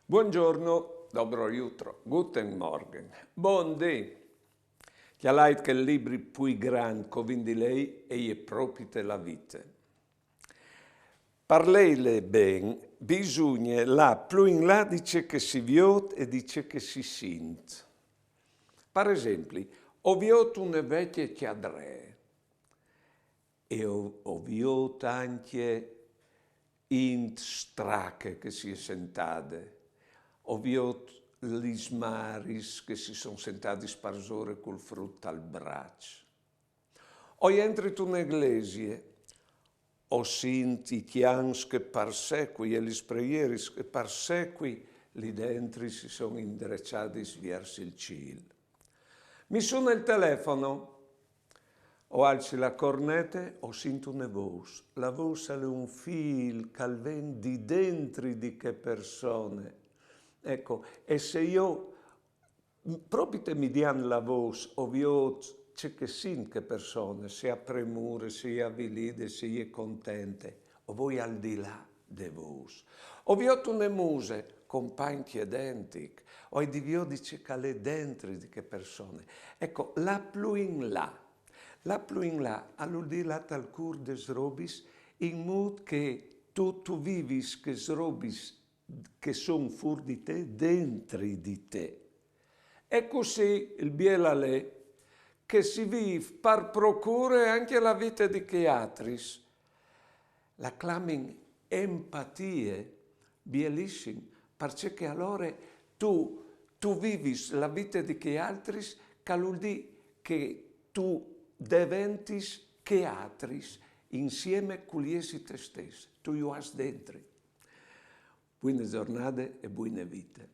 Buongiorno, dobro jutro, guten Morgen, buon dì. Chi ha che libri più grandi di lei e gli propite la vita. Parleile ben, bisogna là più in là dice che si viot e dice che si sint. Per esempio, ho visto una vecchia chiadre e ho visto anche in stracche che si è sentate. Ho visto gli maris che si sono sentati sparsore col frutto al braccio. Ho entrato in un'iglesia, ho sentito i chians che persegui e le preghiere che persegui lì dentro si sono indirizzati verso il cielo. Mi suona il telefono, ho alzo la cornetta, ho sentito una voce. La voce è un fil che viene di dentro di che persone. Ecco, e se io, proprio mi diano la voce, ovvio c'è che sin che persone, sia premure, sia vilide, sia contente, o voi al di là de voce. Ovvio una muse, compagni identici, o di vio dice che le dentro di che persone. Ecco, la più in là, all'udì là tal cur des robis, in modo che tu vivis che robis che sono fuori di te, dentro di te. E così il bielale che si vive per procurare anche la vita di che altri. La clamin empatie, bielissimo, perché allora tu vivi la vita di che altri, che vuol dire che tu diventi che altri insieme con te stesso. Tu lo hai dentro. Buone giornate e buone vite.